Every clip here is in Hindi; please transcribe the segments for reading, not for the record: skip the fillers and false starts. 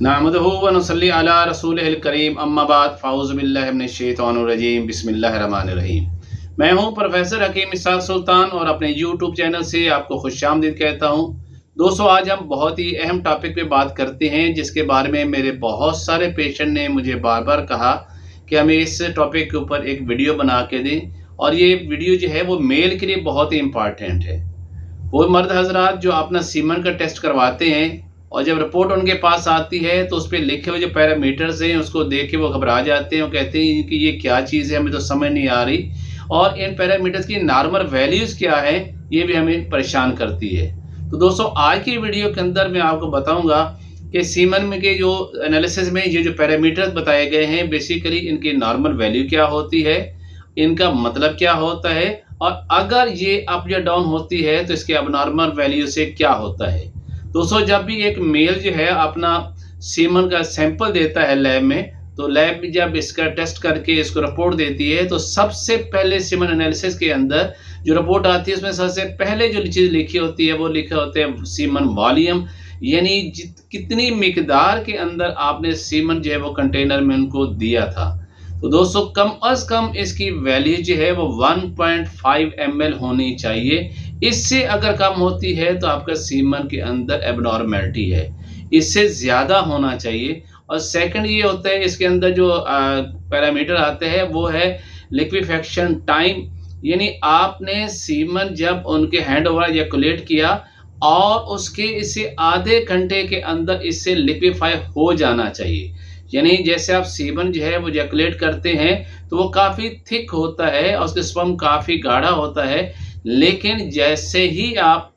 नहमदुहु व नसल्ली अला रसूलिहिल करीम अम्मा बाद फ़ाऊज़ु बिल्लाहि मिनश शैतानिर रजीम बिस्मिल्लाहिर रहमानिर रहीम। मैं हूं प्रोफेसर हकीम इसहाक सुल्तान और अपने यूट्यूब चैनल से आपको खुशामदीद कहता हूं। दोस्तों, आज हम बहुत ही अहम टॉपिक पे बात करते हैं जिसके बारे में मेरे बहुत सारे पेशेंट ने मुझे बार बार कहा कि हमें इस टॉपिक के ऊपर एक वीडियो बना के दें, और ये वीडियो जो है वो मेल के लिए बहुत ही इम्पॉर्टेंट है। वो मर्द हजरात जो अपना सीमन का टेस्ट करवाते हैं और जब रिपोर्ट उनके पास आती है तो उस पर लिखे हुए जो पैरामीटर्स हैं उसको देख के वो घबरा जाते हैं। वो कहते हैं कि ये क्या चीज़ है, हमें तो समझ नहीं आ रही, और इन पैरामीटर्स की नॉर्मल वैल्यूज़ क्या है ये भी हमें परेशान करती है। तो दोस्तों, आज की वीडियो के अंदर मैं आपको बताऊंगा कि सीमन में के जो एनालिसिस में ये जो पैरामीटर्स बताए गए हैं, बेसिकली इनकी नॉर्मल वैल्यू क्या होती है, इनका मतलब क्या होता है, और अगर ये अप या डाउन होती है तो इसके अबनॉर्मल वैल्यू से क्या होता है। दोस्तों, जब भी एक मेल जो है अपना सीमन का सैंपल देता है लैब में, तो लैब जब इसका टेस्ट करके इसको रिपोर्ट देती है तो सबसे पहले सीमन एनालिसिस के अंदर जो रिपोर्ट आती है उसमें सबसे पहले जो चीज़ लिखी होती है वो लिखा होता है सीमन वॉल्यूम, यानी कितनी मिकदार के अंदर आपने सीमन जो है वो कंटेनर में उनको दिया था। तो दोस्तों, कम अज कम इसकी वैल्यू जो है वो 1.5 ml होनी चाहिए। इससे अगर कम होती है तो आपका सीमन के अंदर एबनॉर्मेलिटी है, इससे ज़्यादा होना चाहिए। और सेकंड ये होता है, इसके अंदर जो पैरामीटर आते हैं वो है लिक्विफेक्शन टाइम, यानी आपने सीमन जब उनके हैंड ओवर एजैकुलेट किया और उसके इससे आधे घंटे के अंदर इससे लिक्विफाई हो जाना चाहिए। यानी जैसे आप सीमन जो है वो एजैकुलेट करते हैं तो वो काफ़ी थिक होता है और उसके स्पर्म काफ़ी गाढ़ा होता है, लेकिन जैसे ही आप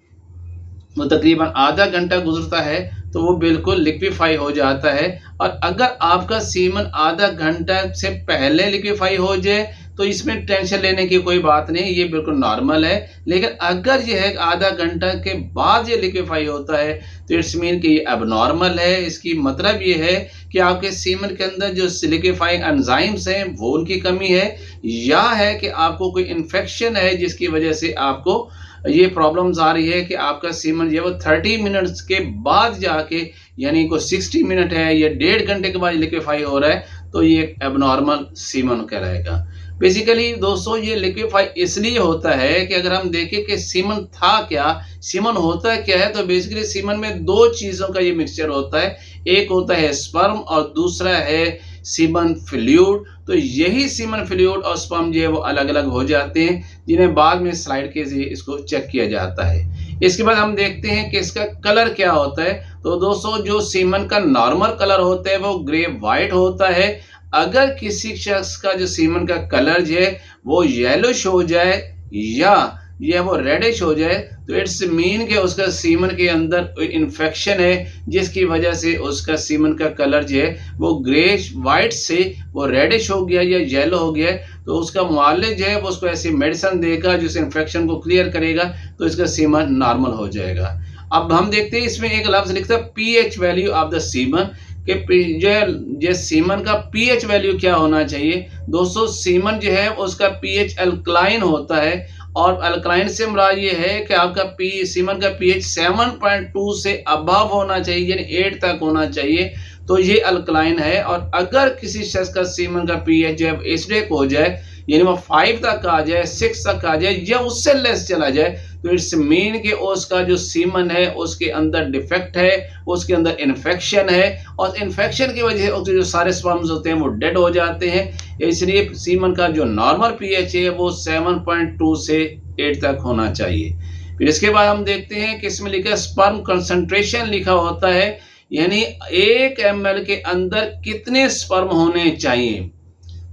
वो तकरीबन आधा घंटा गुजरता है तो वो बिल्कुल लिक्विफाई हो जाता है। और अगर आपका सीमन आधा घंटा से पहले लिक्विफाई हो जाए तो इसमें टेंशन लेने की कोई बात नहीं, ये बिल्कुल नॉर्मल है। लेकिन अगर ये है आधा घंटा के बाद ये लिक्विफाई होता है तो इट्स मीन कि ये अबनॉर्मल है। इसकी मतलब ये है कि आपके सीमन के अंदर जो लिक्विफाइंग एंजाइम्स हैं वो उनकी कमी है, या है कि आपको कोई इन्फेक्शन है जिसकी वजह से आपको ये प्रॉब्लम्स आ रही है कि आपका सीमन जो है वो 30 मिनट्स के बाद जाके, यानी को 60 मिनट है या 1.5 घंटे के बाद लिक्विफाई हो रहा है, तो ये एक एबनॉर्मल सीमन कहलाएगा। बेसिकली दोस्तों, ये लिक्विफाई इसलिए होता है कि अगर हम देखें कि सीमन था क्या, सीमन होता क्या है, तो बेसिकली सीमन में दो चीज़ों का ये मिक्सचर होता है। एक होता है स्पर्म और दूसरा है सीमन फ्लूइड। तो यही सीमन फ्लूइड और स्पर्म जो है वो अलग अलग हो जाते हैं, जिन्हें बाद में स्लाइड के जरिए इसको चेक किया जाता है। इसके बाद हम देखते हैं कि इसका कलर क्या होता है। तो दोस्तों, जो सीमन का नॉर्मल कलर होता है वो ग्रे वाइट होता है। अगर किसी शख्स का जो सीमन का कलर जो है वो येलोश हो जाए या वो रेडिश हो जाए तो इट्स मीन कि उसका सीमन के अंदर इन्फेक्शन है, जिसकी वजह से उसका सीमन का कलर जो है वो ग्रेश वाइट से वो रेडिश हो गया या येलो हो गया। तो उसका मुआलिज जो है वो उसको ऐसी मेडिसिन देगा जिस इन्फेक्शन को क्लियर करेगा, तो इसका सीमन नॉर्मल हो जाएगा। अब हम देखते हैं, इसमें एक लफ्ज़ लिखता है pH value of the semen, कि जो सीमन का पीएच वैल्यू क्या होना चाहिए। दोस्तों, सीमन जो है उसका पीएच अल्कलाइन होता है, और अल्कलाइन से मुराद ये है कि आपका सीमन का पीएच 7.2 से अबव होना चाहिए, यानी 8 तक होना चाहिए, तो ये अल्कलाइन है। और अगर किसी शख्स का सीमन का पीएच जो है एसिडिक हो जाए, यानी वो 5 तक आ जाए, 6 तक आ जाए या उससे लेस चला जाए, तो इट्स मीन कि उसका जो सीमन है उसके अंदर डिफेक्ट है, उसके अंदर इन्फेक्शन है, और इन्फेक्शन की वजह से उसके जो सारे स्पर्म्स होते हैं वो डेड हो जाते हैं। इसलिए सीमन का जो नॉर्मल पीएच है वो 7.2 से 8 तक होना चाहिए। फिर इसके बाद हम देखते हैं कि इसमें लिखा स्पर्म कंसंट्रेशन लिखा होता है, यानी 1 ml के अंदर कितने स्पर्म होने चाहिए।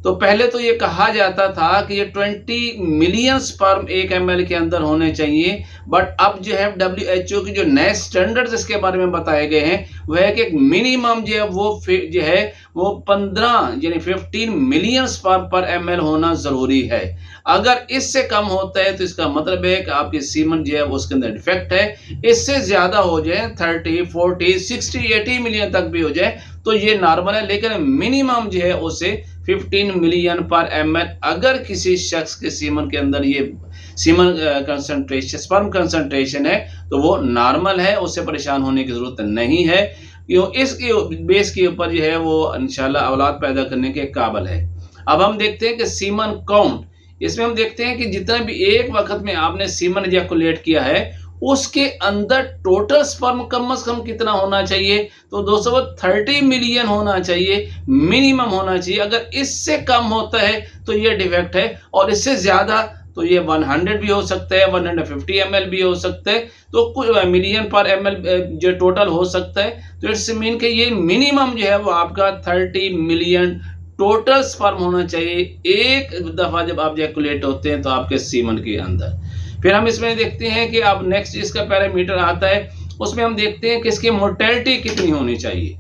तो पहले तो ये कहा जाता था कि ये 20 मिलियन स्पर्म 1 ml के अंदर होने चाहिए, बट अब जो है WHO की जो नए स्टैंडर्ड्स इसके बारे में बताए गए हैं वह है कि एक मिनिमम जो है वो 15 यानी 15 मिलियन स्पर्म पर ml होना ज़रूरी है। अगर इससे कम होता है तो इसका मतलब है कि आपकी सीमन जो है उसके अंदर डिफेक्ट है। इससे ज़्यादा हो जाए 30, 40, 60, 80 मिलियन तक भी हो जाए तो ये नॉर्मल है, लेकिन मिनिमम जो है उसे 15 मिलियन पर ml अगर किसी शख्स के सीमन के अंदर ये सीमन कंसंट्रेशन स्पर्म कंसंट्रेशन है तो वो नॉर्मल है, उससे परेशान होने की ज़रूरत नहीं है। इसके बेस के ऊपर जो है वो इंशाल्लाह औलाद पैदा करने के काबिल है। अब हम देखते हैं कि सीमन काउंट, इसमें हम देखते हैं कि जितना भी एक वक्त में आपने सीमन इजैकुलेट किया है उसके अंदर टोटल स्पर्म कम से कम कितना होना चाहिए, तो दोस्तों वो 30 मिलियन होना चाहिए, मिनिमम होना चाहिए। अगर इससे कम होता है तो ये डिफेक्ट है, और इससे ज़्यादा तो ये 100 भी हो सकता है, 150 ml भी हो सकता है, तो कुछ मिलियन पर ml जो टोटल हो सकता है। तो इट्स मीन कि ये मिनिमम जो है वो आपका 30 मिलियन टोटल स्पर्म होना चाहिए एक दफ़ा जब आप इजैकुलेट होते हैं तो आपके सीमन के अंदर। फिर हम इसमें देखते हैं कि अब नेक्स्ट इसका पैरामीटर आता है, उसमें हम देखते हैं कि इसकी मोर्टेलिटी कितनी होनी चाहिए।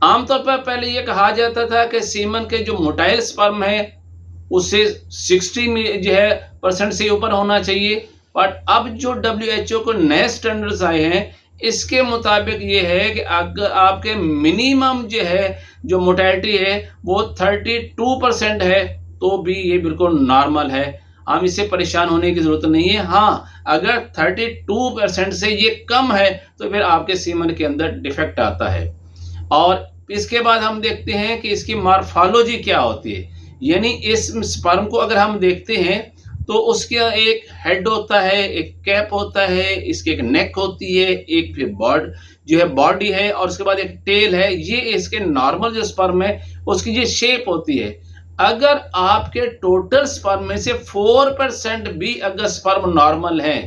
आमतौर पर पहले ये कहा जाता था कि सीमन के जो मोटाइल स्पर्म है उससे 60 में जो है % से ऊपर होना चाहिए, बट अब जो WHO को नए स्टैंडर्ड्स आए हैं इसके मुताबिक ये है कि अगर आपके मिनिमम जो है जो मोर्टेलिटी है वो 32% है तो भी ये बिल्कुल नॉर्मल है, हम इससे परेशान होने की ज़रूरत नहीं है। हाँ, अगर 32% से ये कम है तो फिर आपके सीमन के अंदर डिफेक्ट आता है। और इसके बाद हम देखते हैं कि इसकी मॉर्फोलॉजी क्या होती है, यानी इस स्पर्म को अगर हम देखते हैं तो उसके एक हेड होता है, एक कैप होता है, इसकी एक नेक होती है, एक फिर बॉडी है, और उसके बाद एक टेल है। ये इसके नॉर्मल जो स्पर्म है उसकी ये शेप होती है। अगर आपके टोटल स्पर्म में से 4% भी अगर स्पर्म नॉर्मल है,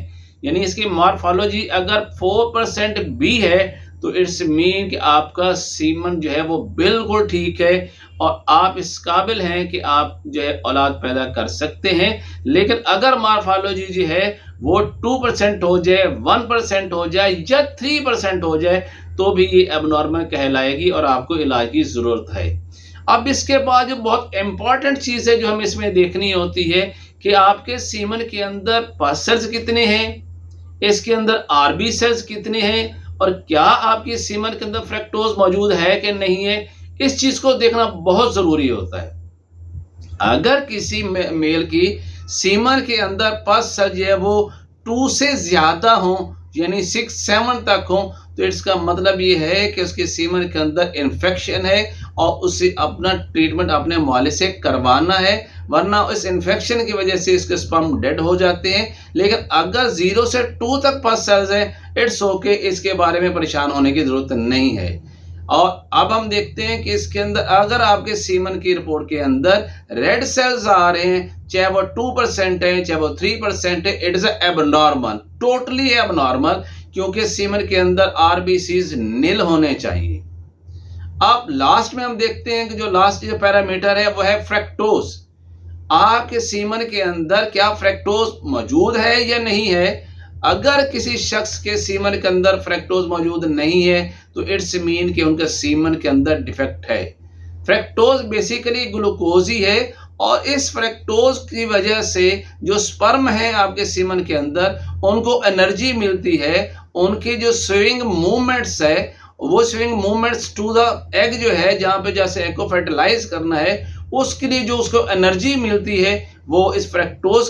यानी इसकी मॉर्फोलॉजी अगर 4% भी है, तो इट्स मीन कि आपका सीमन जो है वो बिल्कुल ठीक है और आप इस काबिल हैं कि आप जो है औलाद पैदा कर सकते हैं। लेकिन अगर मॉर्फोलॉजी जो है वो 2% हो जाए, 1% हो जाए या 3% हो जाए तो भी ये एबनॉर्मल कहलाएगी और आपको इलाज की ज़रूरत है। अब इसके बाद जो बहुत इंपॉर्टेंट चीज़ है जो हमें इसमें देखनी होती है कि आपके सीमन के अंदर पस सेल्स कितने हैं, इसके अंदर आरबी सेल्स कितने हैं, और क्या आपकी सीमन के अंदर फ्रक्टोज मौजूद है कि नहीं है, इस चीज़ को देखना बहुत ज़रूरी होता है। अगर किसी मेल की सीमन के अंदर पस सेल जो है वो 2 से ज़्यादा हो, यानी 6-7 तक हो, तो इसका मतलब ये है कि उसके सीमन के अंदर इन्फेक्शन है और उसे अपना ट्रीटमेंट अपने मुआलिज से करवाना है, वरना इस इन्फेक्शन की वजह से इसके स्पर्म डेड हो जाते हैं। लेकिन अगर 0 से 2 तक पस सेल्स हैं, इट्स ओके, इसके बारे में परेशान होने की ज़रूरत नहीं है। और अब हम देखते हैं कि इसके अंदर अगर आपके सीमन की रिपोर्ट के अंदर रेड सेल्स आ रहे हैं, चाहे वो 2% है चाहे वो 3% है, it is abnormal, totally abnormal, क्योंकि सीमन के अंदर आरबीसीज नील होने चाहिए। अब लास्ट में हम देखते हैं कि जो लास्ट जो पैरामीटर है वो है फ्रक्टोज। आपके सीमन के अंदर क्या फ्रक्टोज मौजूद है या नहीं है। अगर किसी शख्स के सीमन के अंदर फ्रक्टोज मौजूद नहीं है तो इट्स मीन कि उनके सीमन के अंदर डिफेक्ट है। फ्रक्टोज बेसिकली ग्लूकोज ही है और इस फ्रक्टोज की वजह से जो स्पर्म है आपके सीमन के अंदर उनको एनर्जी मिलती है, उनकी जो स्विंग मूवमेंट्स है वो swing movements to the egg जो है जहाँ पे जैसे एग को फर्टिलाइज करना है उसके लिए जो उसको एनर्जी मिलती है वो इस फ्रक्टोज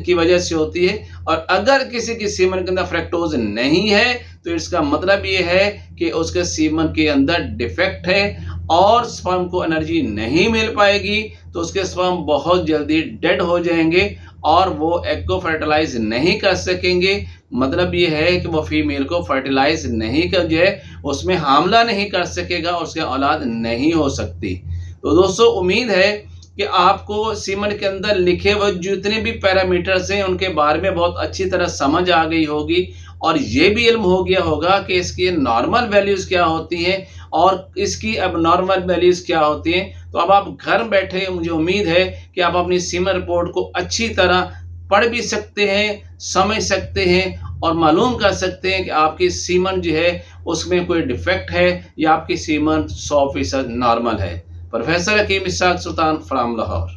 की वजह से होती है। और अगर किसी की सीमन के अंदर फ्रक्टोज नहीं है तो इसका मतलब ये है कि उसके सीमन के अंदर डिफेक्ट है और स्पर्म को एनर्जी नहीं मिल पाएगी, तो उसके स्पर्म बहुत जल्दी डेड हो जाएंगे और वो एग को फर्टिलाइज नहीं कर सकेंगे। मतलब ये है कि वो फीमेल को फर्टिलाइज नहीं कर जो है उसमें हामला नहीं कर सकेगा और उसके औलाद नहीं हो सकती। तो दोस्तों उम्मीद है कि आपको सीमन के अंदर लिखे हुए जितने भी पैरामीटर्स हैं उनके बारे में बहुत अच्छी तरह समझ आ गई होगी और ये भी इल्म हो गया होगा कि इसकी नॉर्मल वैल्यूज़ क्या होती हैं और इसकी एबनॉर्मल वैल्यूज़ क्या होती हैं। तो अब आप घर बैठे मुझे उम्मीद है कि आप अपनी सीमन रिपोर्ट को अच्छी तरह पढ़ भी सकते हैं, समझ सकते हैं और मालूम कर सकते हैं कि आपकी सीमन जो है उसमें कोई डिफेक्ट है या आपकी सीमन 100% नॉर्मल है। Professor Hakim Ishaq Sultan from Lahore.